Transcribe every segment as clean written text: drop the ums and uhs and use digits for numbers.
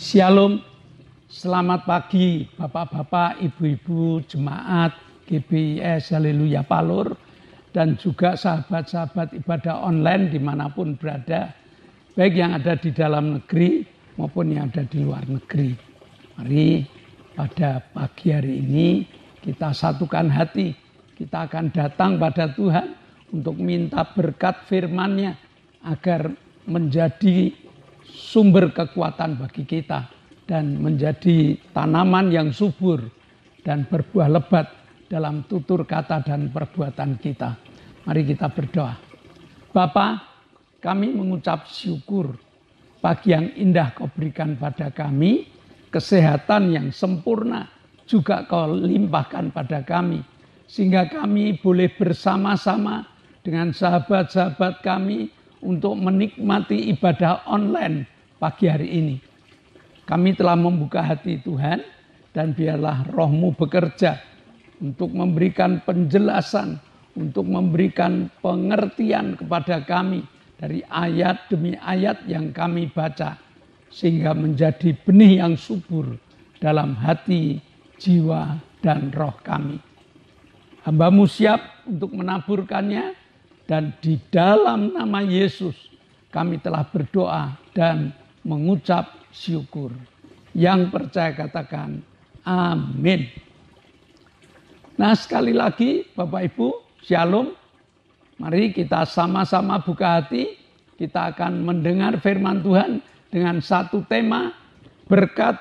Shalom, selamat pagi Bapak-Bapak, Ibu-Ibu, Jemaat, GBIS, Haleluya Palur, dan juga sahabat-sahabat ibadah online dimanapun berada, baik yang ada di dalam negeri maupun yang ada di luar negeri. Mari pada pagi hari ini kita satukan hati, kita akan datang pada Tuhan untuk minta berkat firman-Nya agar menjadi sumber kekuatan bagi kita dan menjadi tanaman yang subur dan berbuah lebat dalam tutur kata dan perbuatan kita. Mari kita berdoa. Bapa, kami mengucap syukur pagi yang indah Kau berikan pada kami, kesehatan yang sempurna juga Kau limpahkan pada kami, sehingga kami boleh bersama-sama dengan sahabat-sahabat kami untuk menikmati ibadah online pagi hari ini. Kami telah membuka hati Tuhan, dan biarlah Roh-Mu bekerja untuk memberikan penjelasan, untuk memberikan pengertian kepada kami dari ayat demi ayat yang kami baca, sehingga menjadi benih yang subur dalam hati, jiwa, dan roh kami. Hamba-Mu siap untuk menaburkannya, dan di dalam nama Yesus kami telah berdoa dan mengucap syukur. Yang percaya katakan amin. Nah, sekali lagi Bapak Ibu, Shalom. Mari kita sama-sama buka hati. Kita akan mendengar firman Tuhan dengan satu tema, berkat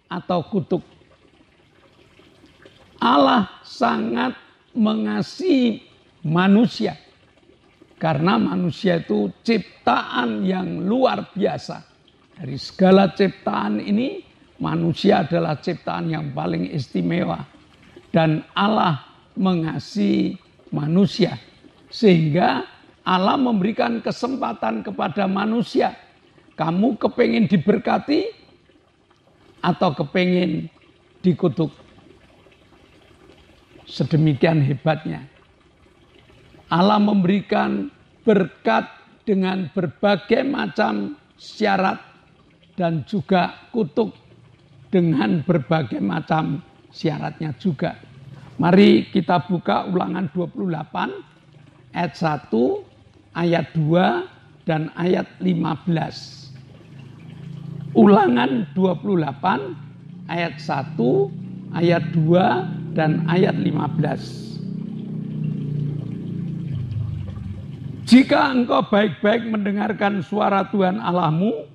atau kutuk. Allah sangat mengasihi manusia, karena manusia itu ciptaan yang luar biasa. Dari segala ciptaan ini, manusia adalah ciptaan yang paling istimewa. Dan Allah mengasihi manusia, sehingga Allah memberikan kesempatan kepada manusia. Kamu kepengen diberkati atau kepengen dikutuk? Sedemikian hebatnya. Allah memberikan berkat dengan berbagai macam syarat dan juga kutuk dengan berbagai macam syaratnya juga. Mari kita buka Ulangan 28 ayat 1, ayat 2 dan ayat 15. Ulangan 28 ayat 1, ayat 2 dan ayat 15. Jika engkau baik-baik mendengarkan suara Tuhan Allahmu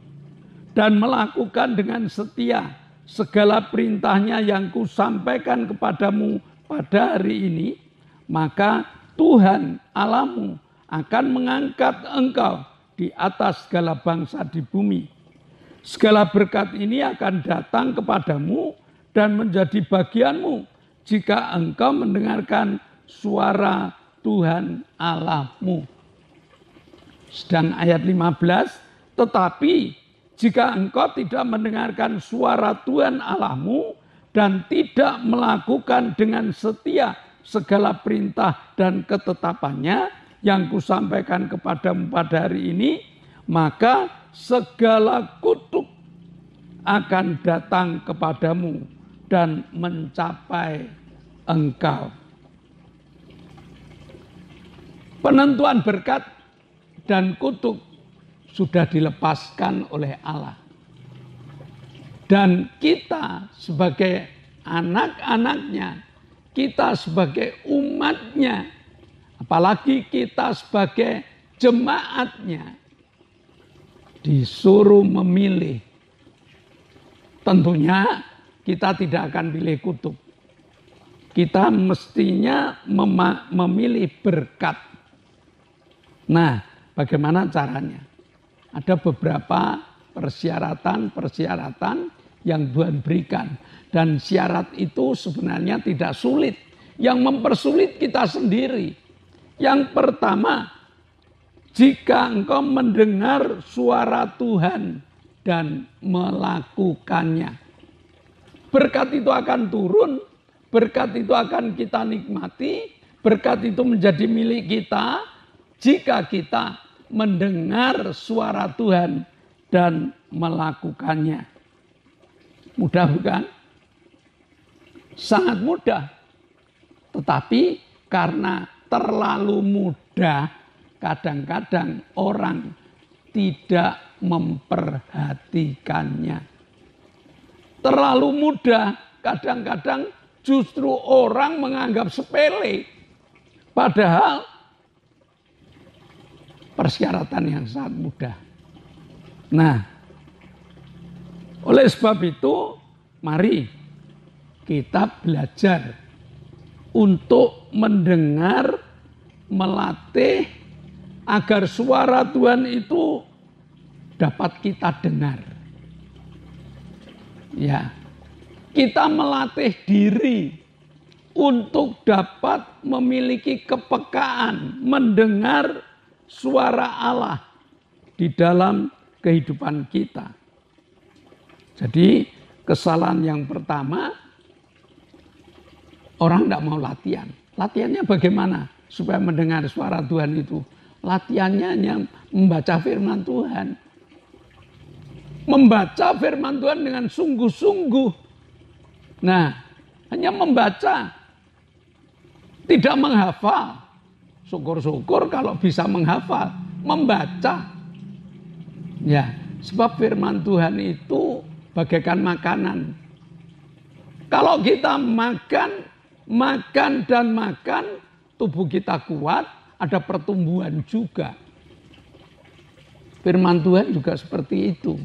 dan melakukan dengan setia segala perintahnya yang kusampaikan kepadamu pada hari ini, maka Tuhan Allahmu akan mengangkat engkau di atas segala bangsa di bumi. Segala berkat ini akan datang kepadamu dan menjadi bagianmu jika engkau mendengarkan suara Tuhan Allahmu. Sedang ayat 15, tetapi jika engkau tidak mendengarkan suara Tuhan Allahmu dan tidak melakukan dengan setia segala perintah dan ketetapannya yang kusampaikan kepadamu pada hari ini, maka segala kutuk akan datang kepadamu dan mencapai engkau. Penentuan berkat dan kutuk sudah dilepaskan oleh Allah. Dan kita sebagai anak-anaknya, kita sebagai umatnya, apalagi kita sebagai jemaatnya, disuruh memilih. Tentunya kita tidak akan pilih kutuk. Kita mestinya memilih berkat. Nah, bagaimana caranya? Ada beberapa persyaratan yang Tuhan berikan. Dan syarat itu sebenarnya tidak sulit. Yang mempersulit kita sendiri. Yang pertama, jika engkau mendengar suara Tuhan dan melakukannya, berkat itu akan turun, berkat itu akan kita nikmati, berkat itu menjadi milik kita jika kita mendengar suara Tuhan dan melakukannya. Mudah bukan? Sangat mudah. Tetapi karena terlalu mudah, kadang-kadang orang tidak memperhatikannya. Terlalu mudah, kadang-kadang justru orang menganggap sepele. Padahal persyaratan yang sangat mudah. Nah, oleh sebab itu, mari kita belajar untuk mendengar, melatih agar suara Tuhan itu dapat kita dengar. Ya, kita melatih diri untuk dapat memiliki kepekaan mendengar suara Allah di dalam kehidupan kita. Jadi kesalahan yang pertama, orang tidak mau latihan. Latihannya bagaimana supaya mendengar suara Tuhan itu? Latihannya hanya membaca firman Tuhan. Membaca firman Tuhan dengan sungguh-sungguh. Nah, hanya membaca. Tidak menghafal. Syukur-syukur kalau bisa menghafal. Membaca. Ya, sebab firman Tuhan itu bagaikan makanan. Kalau kita makan dan makan, tubuh kita kuat, ada pertumbuhan juga. Firman Tuhan juga seperti itu.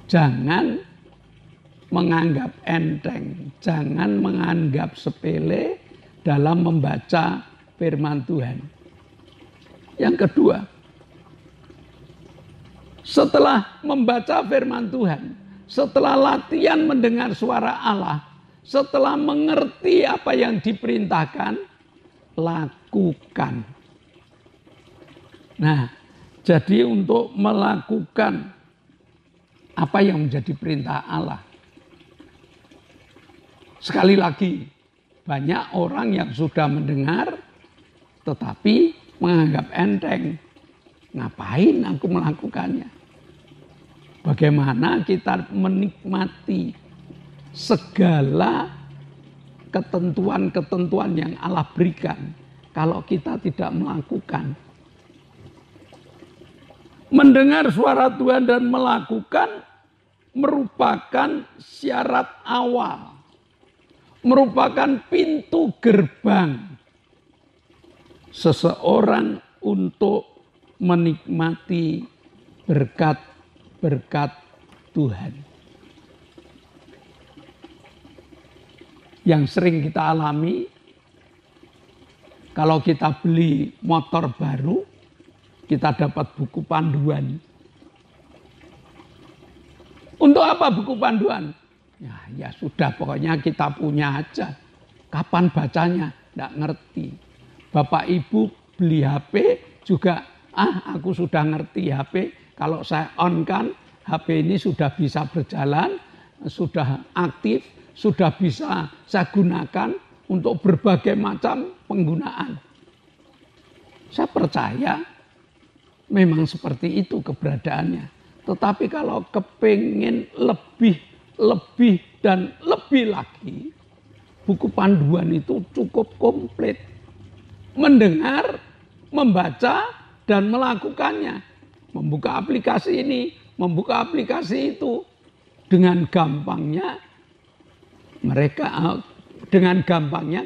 Jangan menganggap enteng, jangan menganggap sepele dalam membaca firman Tuhan. Yang kedua, setelah membaca firman Tuhan, setelah latihan mendengar suara Allah, setelah mengerti apa yang diperintahkan, lakukan. Nah, jadi untuk melakukan apa yang menjadi perintah Allah. Sekali lagi, banyak orang yang sudah mendengar, tetapi menganggap enteng. Ngapain aku melakukannya? Bagaimana kita menikmati segala ketentuan-ketentuan yang Allah berikan kalau kita tidak melakukan. Mendengar suara Tuhan dan melakukan merupakan syarat awal, merupakan pintu gerbang seseorang untuk menikmati berkat-berkat Tuhan. Yang sering kita alami, kalau kita beli motor baru, kita dapat buku panduan. Untuk apa buku panduan? Ya sudah, pokoknya kita punya aja. Kapan bacanya? Tidak ngerti. Bapak Ibu beli HP juga, aku sudah ngerti HP. Kalau saya on kan, HP ini sudah bisa berjalan, sudah aktif, sudah bisa saya gunakan untuk berbagai macam penggunaan. Saya percaya memang seperti itu keberadaannya. Tetapi kalau kepingin lebih dan lebih lagi, buku panduan itu cukup komplit. Mendengar, membaca, dan melakukannya. Membuka aplikasi ini, membuka aplikasi itu. Dengan gampangnya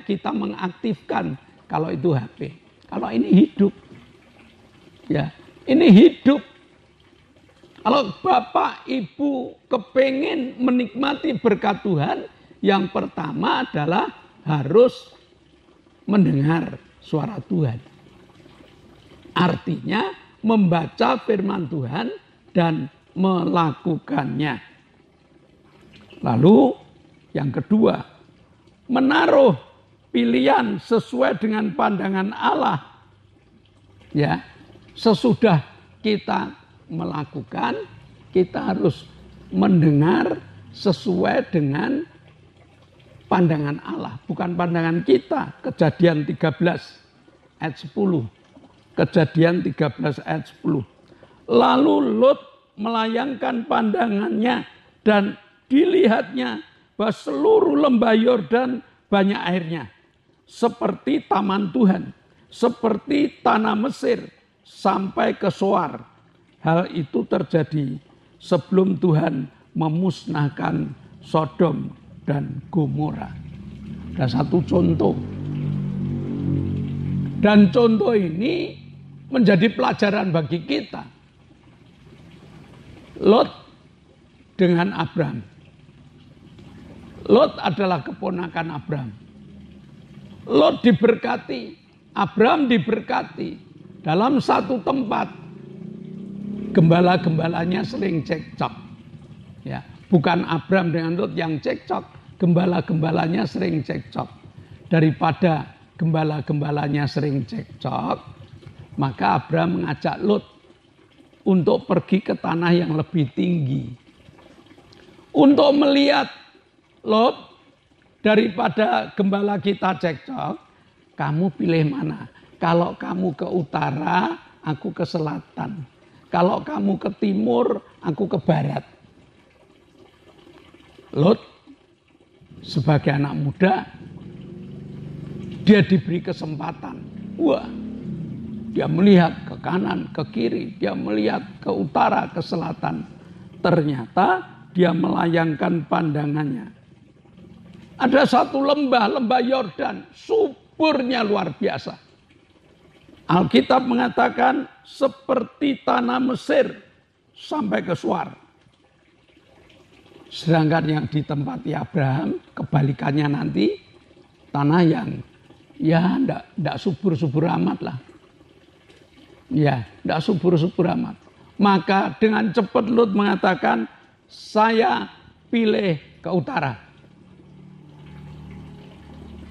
kita mengaktifkan kalau itu HP. Kalau ini hidup. Ya, ini hidup. Kalau Bapak Ibu kepingin menikmati berkat Tuhan, yang pertama adalah harus mendengar suara Tuhan. Artinya membaca firman Tuhan dan melakukannya. Lalu yang kedua, menaruh pilihan sesuai dengan pandangan Allah. Ya, sesudah kita melakukan, kita harus mendengar sesuai dengan pandangan Allah, bukan pandangan kita. Kejadian 13 ayat 10. Kejadian 13 ayat 10. Lalu Lot melayangkan pandangannya dan dilihatnya bahwa seluruh lembah Yordan banyak airnya. Seperti taman Tuhan, seperti tanah Mesir sampai ke Soar. Hal itu terjadi sebelum Tuhan memusnahkan Sodom dan Gomora. Ada satu contoh. Dan contoh ini menjadi pelajaran bagi kita. Lot dengan Abraham. Lot adalah keponakan Abraham. Lot diberkati, Abraham diberkati. Dalam satu tempat, gembala-gembalanya sering cekcok. Ya, bukan Abraham dengan Lot yang cekcok, gembala-gembalanya sering cekcok. Daripada gembala-gembalanya sering cekcok, maka Abraham mengajak Lot untuk pergi ke tanah yang lebih tinggi. Untuk melihat, Lot, daripada gembala kita cekcok, kamu pilih mana? Kalau kamu ke utara, aku ke selatan. Kalau kamu ke timur, aku ke barat. Lot sebagai anak muda, dia diberi kesempatan. Wah, dia melihat ke kanan, ke kiri, dia melihat ke utara, ke selatan. Ternyata dia melayangkan pandangannya. Ada satu lembah Yordan, suburnya luar biasa. Alkitab mengatakan seperti tanah Mesir sampai ke Soar. Sedangkan yang ditempati Abraham, kebalikannya nanti, tanah yang ya enggak subur-subur amat lah. Ya, enggak subur-subur amat. Maka dengan cepat Lot mengatakan, saya pilih ke utara.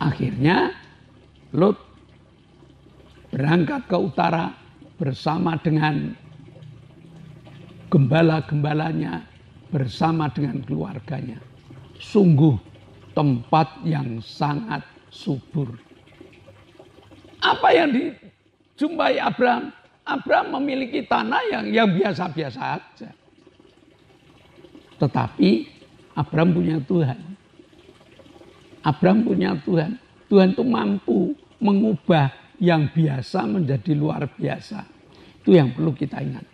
Akhirnya Lot berangkat ke utara bersama dengan gembala-gembalanya, bersama dengan keluarganya. Sungguh tempat yang sangat subur. Apa yang dijumpai Abraham? Abraham memiliki tanah yang biasa-biasa saja. Tetapi Abraham punya Tuhan. Abraham punya Tuhan. Tuhan itu mampu mengubah yang biasa menjadi luar biasa. Itu yang perlu kita ingat.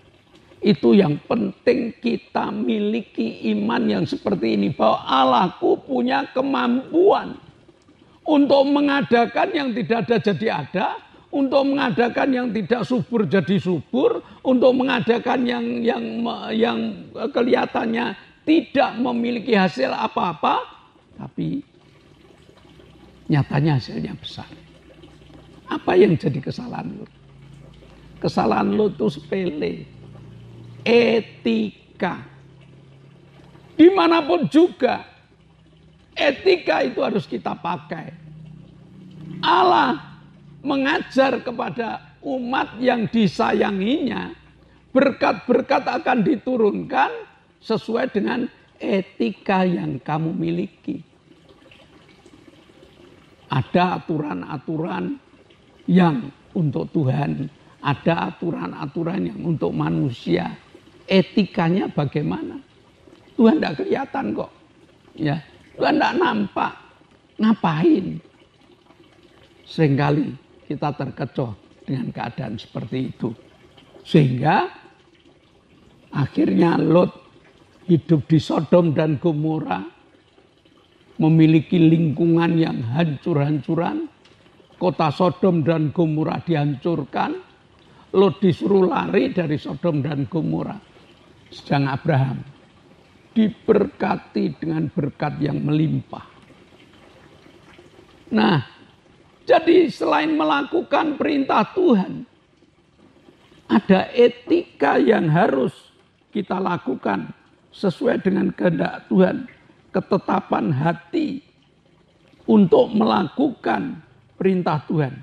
Itu yang penting kita miliki iman yang seperti ini. Bahwa Allahku punya kemampuan untuk mengadakan yang tidak ada jadi ada. Untuk mengadakan yang tidak subur jadi subur. Untuk mengadakan yang kelihatannya tidak memiliki hasil apa-apa. Tapi nyatanya hasilnya besar. Apa yang jadi kesalahan Lot? Kesalahan Lot itu sepele. Etika. Dimanapun juga, etika itu harus kita pakai. Allah mengajar kepada umat yang disayanginya, berkat-berkat akan diturunkan sesuai dengan etika yang kamu miliki. Ada aturan-aturan yang untuk Tuhan, ada aturan-aturan yang untuk manusia. Etikanya bagaimana? Tuhan tidak kelihatan kok. Ya, Tuhan tidak nampak. Ngapain? Seringkali kita terkecoh dengan keadaan seperti itu. Sehingga akhirnya Lot hidup di Sodom dan Gomora, memiliki lingkungan yang hancur-hancuran. Kota Sodom dan Gomora dihancurkan. Lot disuruh lari dari Sodom dan Gomora. Sedang Abraham diberkati dengan berkat yang melimpah. Nah, jadi selain melakukan perintah Tuhan, ada etika yang harus kita lakukan sesuai dengan kehendak Tuhan. Ketetapan hati untuk melakukan perintah Tuhan.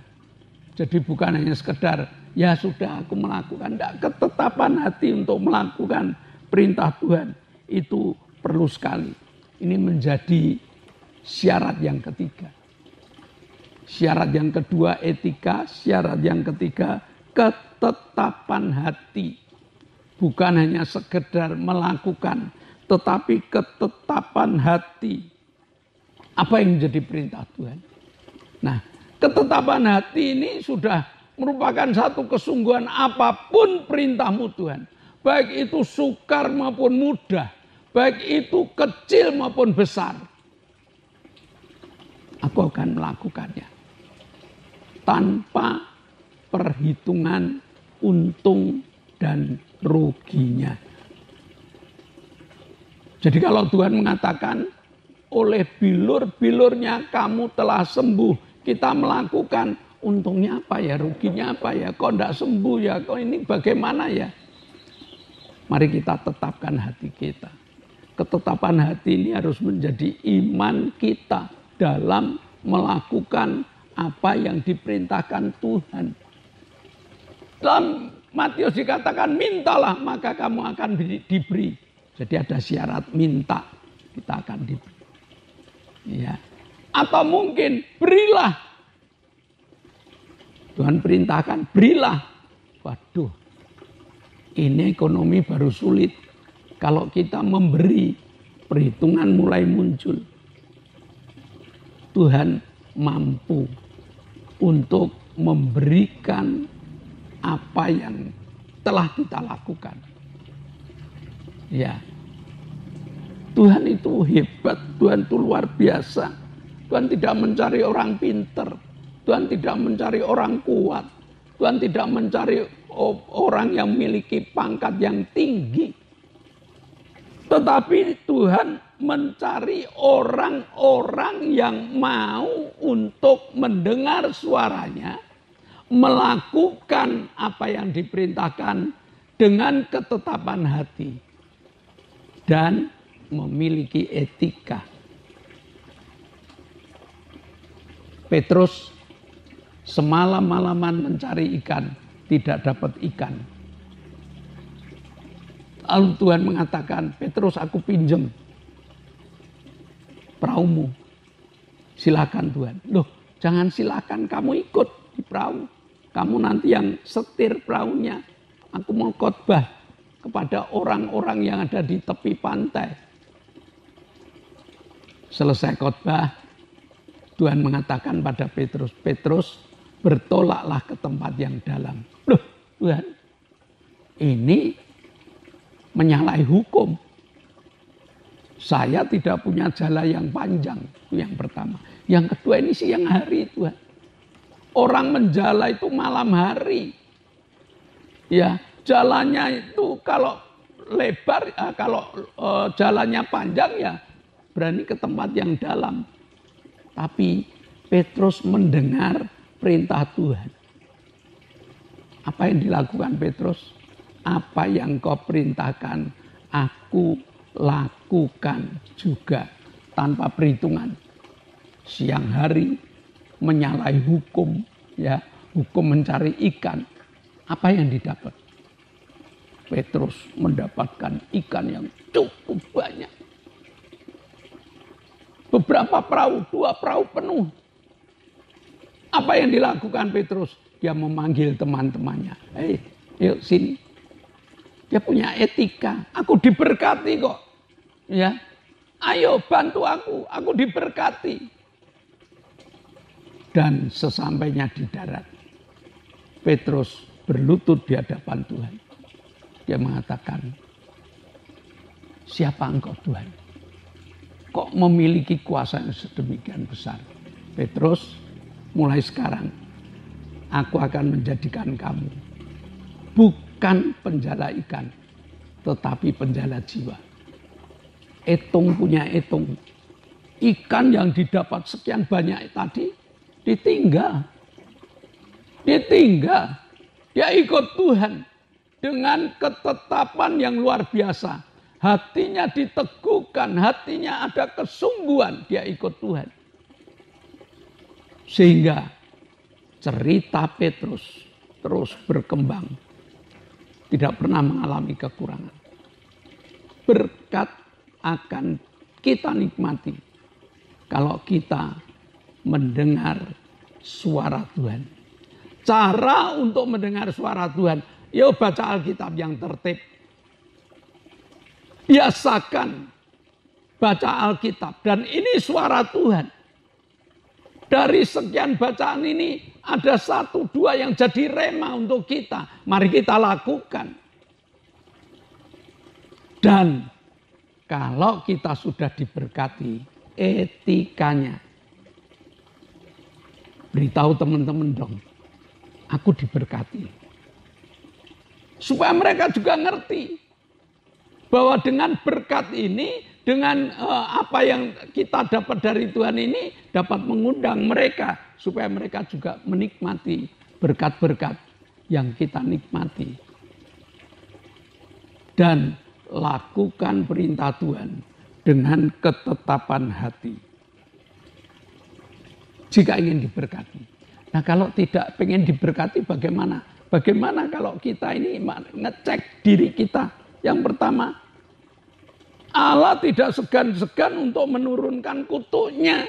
Jadi bukan hanya sekedar, ya sudah aku melakukan. Tidak, ketetapan hati untuk melakukan perintah Tuhan. Itu perlu sekali. Ini menjadi syarat yang ketiga. Syarat yang kedua etika, syarat yang ketiga ketetapan hati. Bukan hanya sekedar melakukan, tetapi ketetapan hati. Apa yang menjadi perintah Tuhan? Nah, ketetapan hati ini sudah merupakan satu kesungguhan apapun perintahmu Tuhan. Baik itu sukar maupun mudah. Baik itu kecil maupun besar. Aku akan melakukannya. Tanpa perhitungan untung dan ruginya. Jadi kalau Tuhan mengatakan, oleh bilur-bilurnya kamu telah sembuh. Kita melakukan, untungnya apa ya, ruginya apa ya, kok tidak sembuh ya, kok ini bagaimana ya. Mari kita tetapkan hati kita. Ketetapan hati ini harus menjadi iman kita dalam melakukan apa yang diperintahkan Tuhan. Dalam Matius dikatakan, mintalah maka kamu akan diberi. Jadi ada syarat minta, kita akan diberi. Ya. Atau mungkin berilah. Tuhan perintahkan berilah. Waduh, ini ekonomi baru sulit. Kalau kita memberi, perhitungan mulai muncul. Tuhan mampu untuk memberikan apa yang telah kita lakukan. Ya. Tuhan itu hebat, Tuhan itu luar biasa. Tuhan tidak mencari orang pinter, Tuhan tidak mencari orang kuat, Tuhan tidak mencari orang yang memiliki pangkat yang tinggi. Tetapi Tuhan mencari orang-orang yang mau untuk mendengar suaranya, melakukan apa yang diperintahkan dengan ketetapan hati, dan memiliki etika. Petrus semalam-malaman mencari ikan, tidak dapat ikan. Lalu Tuhan mengatakan, Petrus aku pinjam perahumu. Silakan Tuhan. Loh, jangan silakan, kamu ikut di perahu. Kamu nanti yang setir perahunya. Aku mau khotbah kepada orang-orang yang ada di tepi pantai. Selesai khotbah, Tuhan mengatakan pada Petrus, Petrus bertolaklah ke tempat yang dalam. Loh Tuhan, ini menyalahi hukum. Saya tidak punya jala yang panjang, itu yang pertama. Yang kedua, ini siang hari Tuhan. Orang menjala itu malam hari. Ya, jalannya itu kalau lebar, kalau jalannya panjang ya berani ke tempat yang dalam. Tapi Petrus mendengar perintah Tuhan. Apa yang dilakukan Petrus? Apa yang kau perintahkan, aku lakukan juga tanpa perhitungan. Siang hari menyalahi hukum, ya, hukum mencari ikan. Apa yang didapat? Petrus mendapatkan ikan yang cukup banyak. Beberapa perahu, 2 perahu penuh. Apa yang dilakukan Petrus? Dia memanggil teman-temannya. Hei, yuk sini. Dia punya etika. Aku diberkati kok. Ya, ayo bantu aku diberkati. Dan sesampainya di darat, Petrus berlutut di hadapan Tuhan. Dia mengatakan, siapa engkau Tuhan? Kok memiliki kuasa yang sedemikian besar? Petrus, mulai sekarang aku akan menjadikan kamu bukan penjala ikan, tetapi penjala jiwa. Etung punya etung. Ikan yang didapat sekian banyak tadi ditinggal. Dia ikut Tuhan dengan ketetapan yang luar biasa. Hatinya diteguhkan, hatinya ada kesungguhan, dia ikut Tuhan. Sehingga cerita Petrus terus berkembang. Tidak pernah mengalami kekurangan. Berkat akan kita nikmati kalau kita mendengar suara Tuhan. Cara untuk mendengar suara Tuhan, yuk baca Alkitab yang tertib. Biasakan baca Alkitab. Dan ini suara Tuhan. Dari sekian bacaan ini ada 1, 2 yang jadi rema untuk kita. Mari kita lakukan. Dan kalau kita sudah diberkati, etikanya. Beritahu teman-teman dong, aku diberkati. Supaya mereka juga ngerti bahwa dengan berkat ini, dengan apa yang kita dapat dari Tuhan ini, dapat mengundang mereka supaya mereka juga menikmati berkat-berkat yang kita nikmati. Dan lakukan perintah Tuhan dengan ketetapan hati. Jika ingin diberkati. Nah, kalau tidak pengen diberkati bagaimana? Bagaimana kalau kita ini ngecek diri kita? Yang pertama, Allah tidak segan-segan untuk menurunkan kutuknya.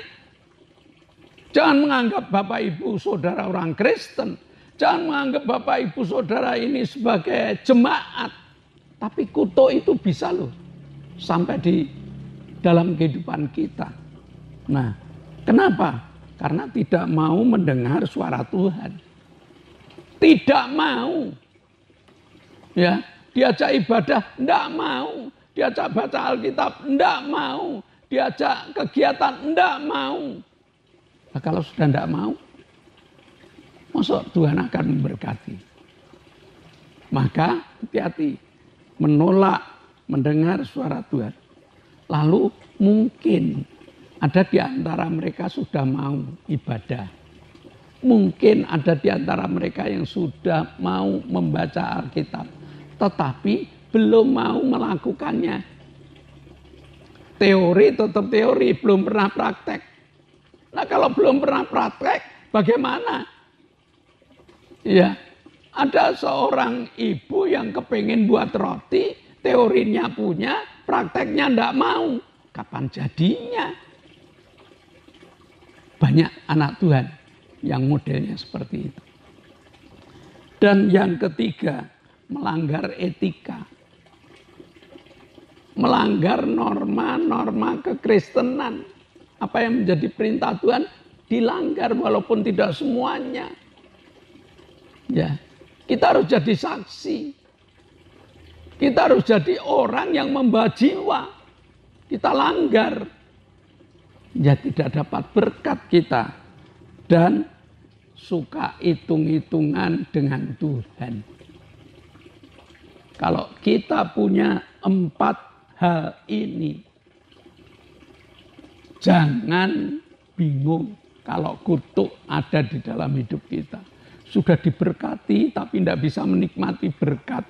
Jangan menganggap Bapak Ibu Saudara orang Kristen. Jangan menganggap Bapak Ibu Saudara ini sebagai jemaat. Tapi kutuk itu bisa loh sampai di dalam kehidupan kita. Nah, kenapa? Karena tidak mau mendengar suara Tuhan. Tidak mau. Ya, diajak ibadah enggak mau, diajak baca Alkitab enggak mau, diajak kegiatan enggak mau. Nah, kalau sudah enggak mau, masa Tuhan akan memberkati. Maka hati-hati menolak mendengar suara Tuhan. Lalu mungkin ada di antara mereka sudah mau ibadah. Mungkin ada di antara mereka yang sudah mau membaca Alkitab. Tetapi belum mau melakukannya. Teori tetap teori, belum pernah praktek. Nah, kalau belum pernah praktek, bagaimana? Ya, ada seorang ibu yang kepengen buat roti, teorinya punya, prakteknya enggak mau. Kapan jadinya? Banyak anak Tuhan yang modelnya seperti itu. Dan yang ketiga, melanggar etika. Melanggar norma-norma kekristenan. Apa yang menjadi perintah Tuhan dilanggar walaupun tidak semuanya. Ya. Kita harus jadi saksi. Kita harus jadi orang yang membawa jiwa. Kita langgar. Ya tidak dapat berkat kita. Dan suka hitung-hitungan dengan Tuhan. Kalau kita punya 4 hal ini. Jangan bingung kalau kutuk ada di dalam hidup kita. Sudah diberkati tapi tidak bisa menikmati berkat.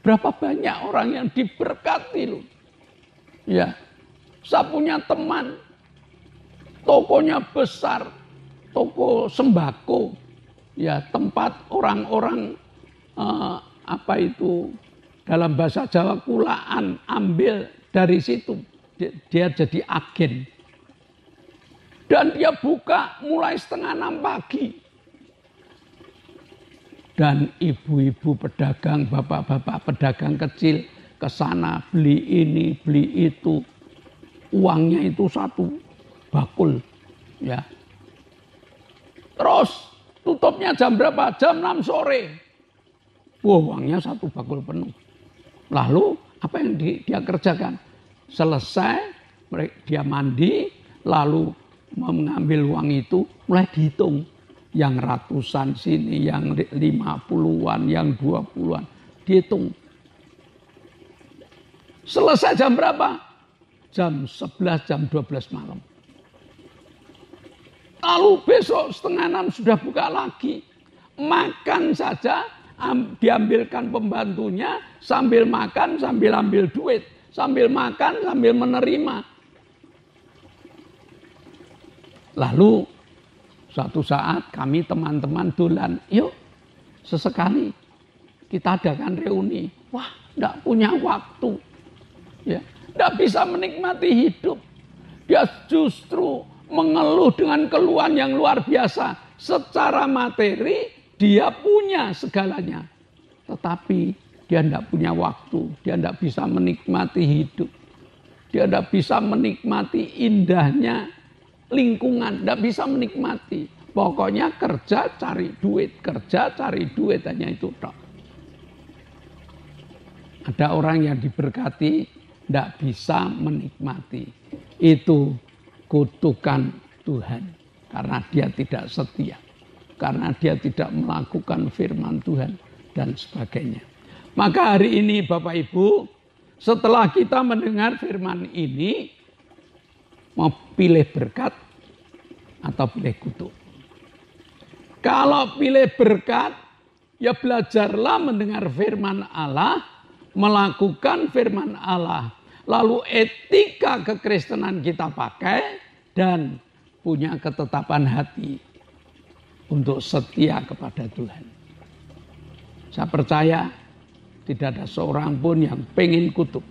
Berapa banyak orang yang diberkati loh. Ya, saya punya teman, tokonya besar, toko sembako. Ya, tempat orang-orang dalam bahasa Jawa kulaan ambil dari situ. Dia jadi agen. Dan dia buka mulai 5:30 pagi. Dan ibu-ibu pedagang, bapak-bapak pedagang kecil ke sana beli ini, beli itu. Uangnya itu 1 bakul, ya. Terus tutupnya jam berapa? Jam 6 sore. Wah, uangnya 1 bakul penuh. Lalu apa yang dia kerjakan? Selesai dia mandi, lalu mengambil uang itu, mulai dihitung. Yang ratusan sini, yang 50-an, yang 20-an. Dihitung. Selesai jam berapa? Jam 11, jam 12 malam. Lalu besok 5:30 sudah buka lagi. Makan saja, diambilkan pembantunya, sambil makan, sambil ambil duit. Sambil makan, sambil menerima. Lalu suatu saat kami teman-teman dolan, yuk sesekali kita adakan reuni. Wah, enggak punya waktu. Ya, enggak bisa menikmati hidup. Dia justru mengeluh dengan keluhan yang luar biasa. Secara materi dia punya segalanya. Tetapi dia tidak punya waktu, dia tidak bisa menikmati hidup. Dia tidak bisa menikmati indahnya lingkungan, tidak bisa menikmati. Pokoknya kerja cari duit, hanya itu tok. Ada orang yang diberkati tidak bisa menikmati. Itu kutukan Tuhan karena dia tidak setia, karena dia tidak melakukan firman Tuhan dan sebagainya. Maka hari ini Bapak Ibu, setelah kita mendengar firman ini, mau pilih berkat atau pilih kutuk? Kalau pilih berkat, ya belajarlah mendengar firman Allah, melakukan firman Allah. Lalu etika kekristenan kita pakai dan punya ketetapan hati untuk setia kepada Tuhan. Saya percaya tidak ada seorang pun yang pengen kutuk.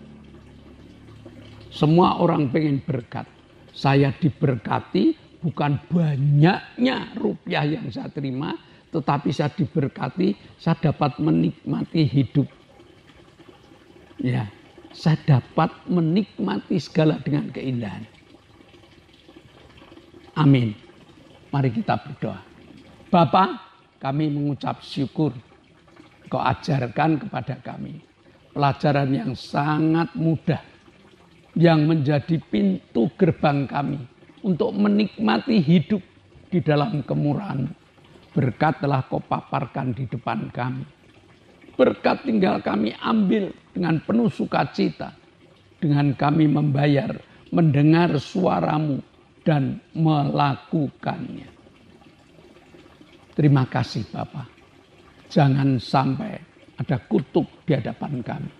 Semua orang pengen berkat. Saya diberkati bukan banyaknya rupiah yang saya terima, tetapi saya diberkati, saya dapat menikmati hidup. Ya, saya dapat menikmati segala dengan keindahan. Amin. Mari kita berdoa. Bapa, kami mengucap syukur. Kau ajarkan kepada kami pelajaran yang sangat mudah, yang menjadi pintu gerbang kami untuk menikmati hidup di dalam kemurahan. Berkat telah kau paparkan di depan kami. Berkat tinggal kami ambil dengan penuh sukacita. Dengan kami membayar, mendengar suaramu dan melakukannya. Terima kasih Bapak. Jangan sampai ada kutuk di hadapan kami.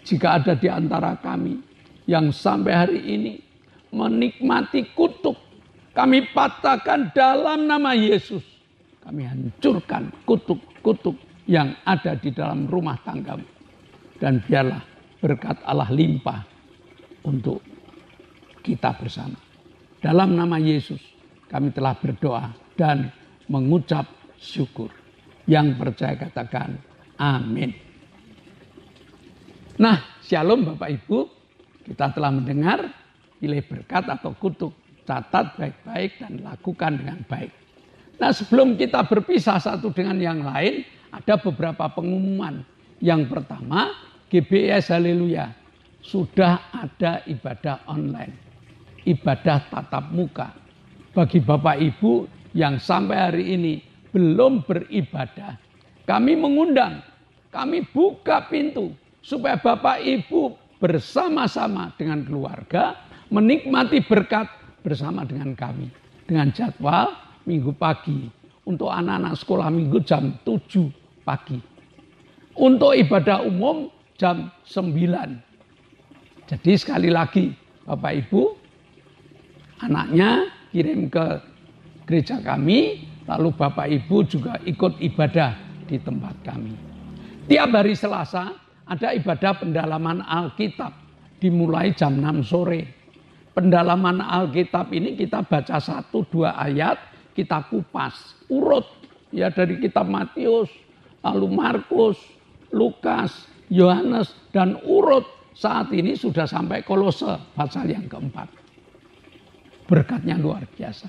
Jika ada di antara kami yang sampai hari ini menikmati kutuk, kami patahkan dalam nama Yesus. Kami hancurkan kutuk-kutuk yang ada di dalam rumah tanggamu. Dan biarlah berkat Allah limpah untuk kita bersama. Dalam nama Yesus kami telah berdoa dan mengucap syukur. Yang percaya katakan amin. Nah, shalom Bapak Ibu. Kita telah mendengar pilih berkat atau kutuk. Catat baik-baik dan lakukan dengan baik. Nah, sebelum kita berpisah satu dengan yang lain, ada beberapa pengumuman. Yang pertama, GBIS Haleluya sudah ada ibadah online. Ibadah tatap muka. Bagi Bapak Ibu yang sampai hari ini belum beribadah, kami mengundang, kami buka pintu supaya Bapak Ibu bersama-sama dengan keluarga menikmati berkat bersama dengan kami. Dengan jadwal minggu pagi, untuk anak-anak sekolah minggu jam 7 pagi. Untuk ibadah umum jam 9. Jadi sekali lagi Bapak Ibu, anaknya kirim ke gereja kami, lalu Bapak Ibu juga ikut ibadah di tempat kami. Tiap hari Selasa ada ibadah pendalaman Alkitab dimulai jam 6 sore. Pendalaman Alkitab ini kita baca 1-2 ayat, kita kupas, urut ya dari kitab Matius, lalu Markus, Lukas, Yohanes dan urut saat ini sudah sampai Kolose pasal yang keempat. Berkatnya luar biasa.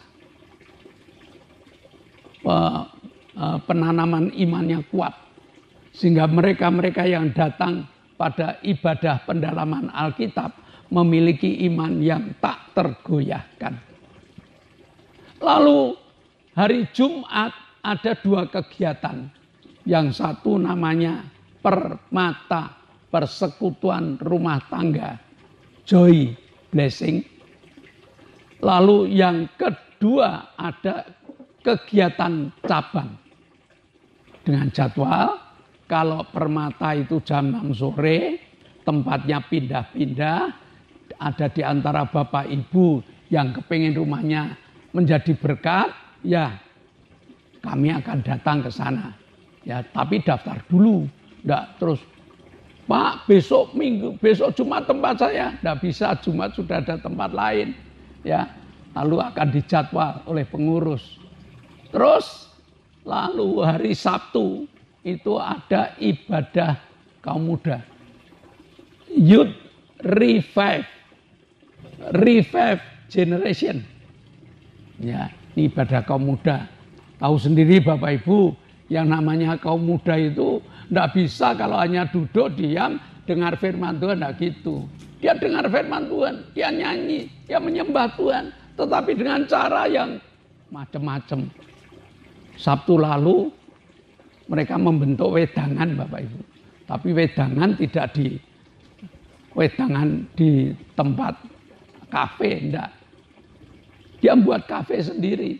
Penanaman imannya kuat. Sehingga mereka-mereka yang datang pada ibadah pendalaman Alkitab memiliki iman yang tak tergoyahkan. Lalu hari Jumat ada 2 kegiatan. Yang satu namanya Permata, Persekutuan Rumah Tangga, Joy Blessing. Lalu yang kedua ada kegiatan cabang. Dengan jadwal, kalau Permata itu jam 6 sore, tempatnya pindah-pindah. Ada di antara Bapak Ibu yang kepengen rumahnya menjadi berkat, ya kami akan datang ke sana. Ya, tapi daftar dulu. Nggak terus, Pak besok minggu, besok Jumat tempat saya. Nggak bisa, Jumat sudah ada tempat lain. Ya, lalu akan dijadwal oleh pengurus. Terus lalu hari Sabtu itu ada ibadah kaum muda. Youth Revive Generation. Ya, ini ibadah kaum muda. Tahu sendiri Bapak Ibu, yang namanya kaum muda itu tidak bisa kalau hanya duduk diam dengar firman Tuhan, tidak gitu. Dia dengar firman Tuhan, dia nyanyi, dia menyembah Tuhan, tetapi dengan cara yang macam-macam. Sabtu lalu mereka membentuk wedangan Bapak Ibu. Tapi wedangan tidak di tempat kafe, enggak. Dia buat kafe sendiri,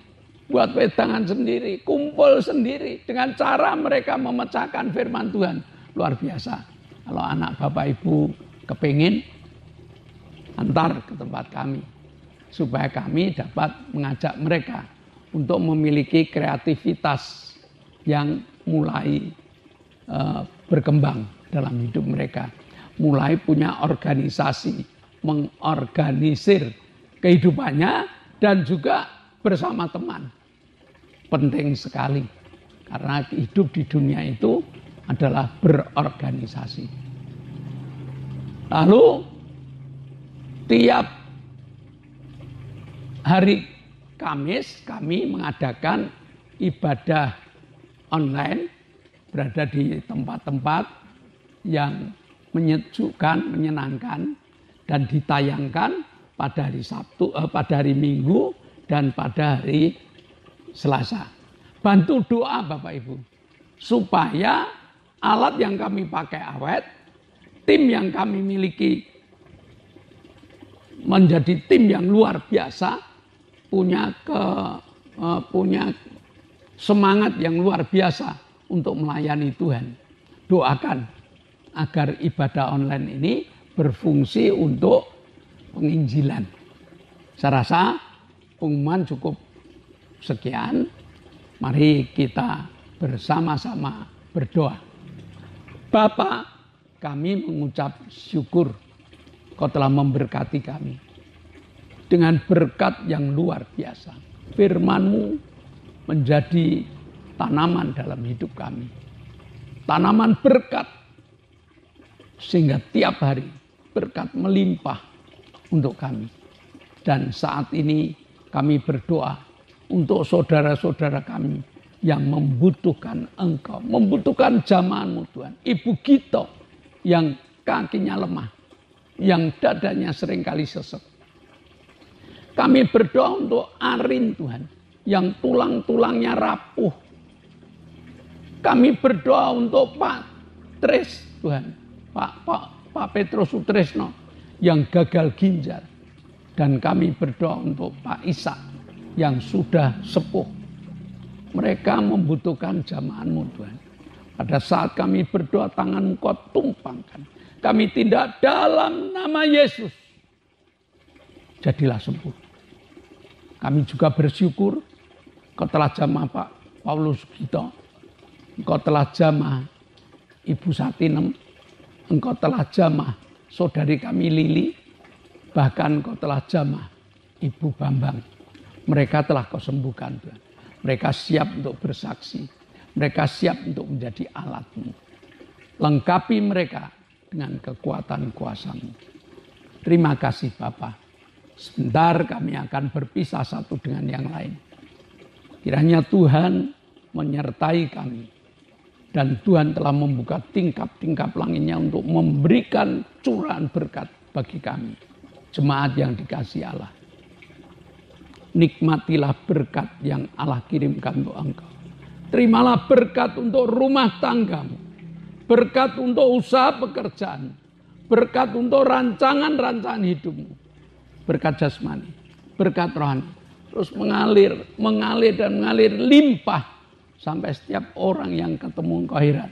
buat wedangan sendiri, kumpul sendiri. Dengan cara mereka memecahkan firman Tuhan. Luar biasa. Kalau anak Bapak Ibu kepingin, antar ke tempat kami. Supaya kami dapat mengajak mereka untuk memiliki kreativitas yang mulai berkembang dalam hidup mereka. Mulai punya organisasi, mengorganisir kehidupannya dan juga bersama teman. Penting sekali karena hidup di dunia itu adalah berorganisasi. Lalu tiap hari Kamis kami mengadakan ibadah online, berada di tempat-tempat yang menyejukkan, menyenangkan, dan ditayangkan pada hari Sabtu, pada hari Minggu, dan pada hari Selasa. Bantu doa Bapak Ibu, supaya alat yang kami pakai awet, tim yang kami miliki menjadi tim yang luar biasa, punya semangat yang luar biasa untuk melayani Tuhan. Doakan agar ibadah online ini berfungsi untuk penginjilan. Saya rasa pengumuman cukup sekian. Mari kita bersama-sama berdoa. Bapa, kami mengucap syukur Kau telah memberkati kami dengan berkat yang luar biasa. Firman-Mu menjadi tanaman dalam hidup kami. Tanaman berkat. Sehingga tiap hari berkat melimpah untuk kami. Dan saat ini kami berdoa untuk saudara-saudara kami yang membutuhkan Engkau. Membutuhkan jamaah-Mu Tuhan. Ibu Gito yang kakinya lemah. Yang dadanya seringkali sesek. Kami berdoa untuk Arin Tuhan. Yang tulang-tulangnya rapuh. Kami berdoa untuk Pak Tris Tuhan. Pak Petrus Sutresno yang gagal ginjal. Dan kami berdoa untuk Pak Ishak yang sudah sepuh. Mereka membutuhkan jamaah-Mu Tuhan. Pada saat kami berdoa, tangan-Mu Kau tumpangkan. Kami tindak dalam nama Yesus. Jadilah sembuh. Kami juga bersyukur Kau telah jamah Pak Paulus Gito. Engkau telah jamah Ibu Satinem. Engkau telah jamah saudari kami Lili. Bahkan Kau telah jamah Ibu Bambang. Mereka telah Kau sembuhkan Tuhan. Mereka siap untuk bersaksi. Mereka siap untuk menjadi alat-Mu. Lengkapi mereka dengan kekuatan kuasa-Mu. Terima kasih Bapa. Sebentar kami akan berpisah satu dengan yang lain. Kiranya Tuhan menyertai kami. Dan Tuhan telah membuka tingkap-tingkap langitnya untuk memberikan curahan berkat bagi kami. Jemaat yang dikasihi Allah. Nikmatilah berkat yang Allah kirimkan untuk engkau. Terimalah berkat untuk rumah tanggamu. Berkat untuk usaha pekerjaan. Berkat untuk rancangan-rancangan hidupmu. Berkat jasmani. Berkat rohani. Terus mengalir dan mengalir limpah. Sampai setiap orang yang ketemu engkau heran.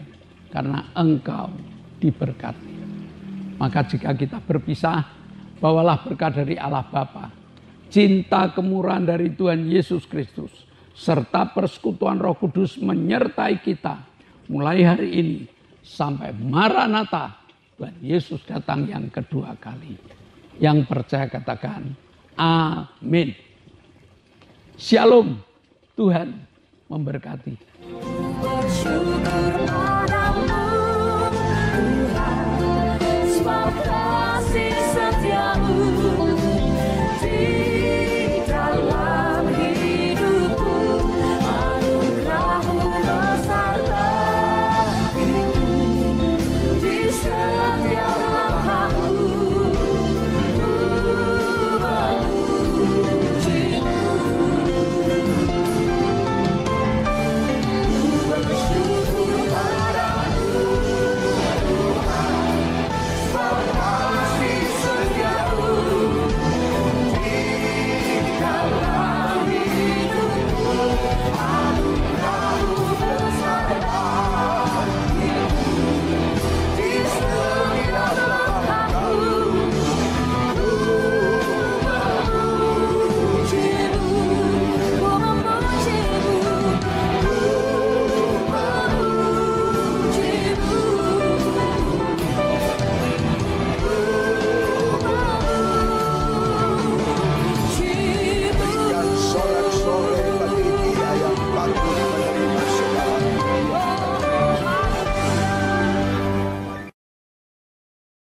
Karena engkau diberkati. Maka jika kita berpisah, bawalah berkat dari Allah Bapa. Cinta kemurahan dari Tuhan Yesus Kristus. Serta persekutuan Roh Kudus menyertai kita. Mulai hari ini. Sampai Maranatha, Tuhan Yesus datang yang kedua kali. Yang percaya katakan, amin. Shalom, Tuhan memberkati.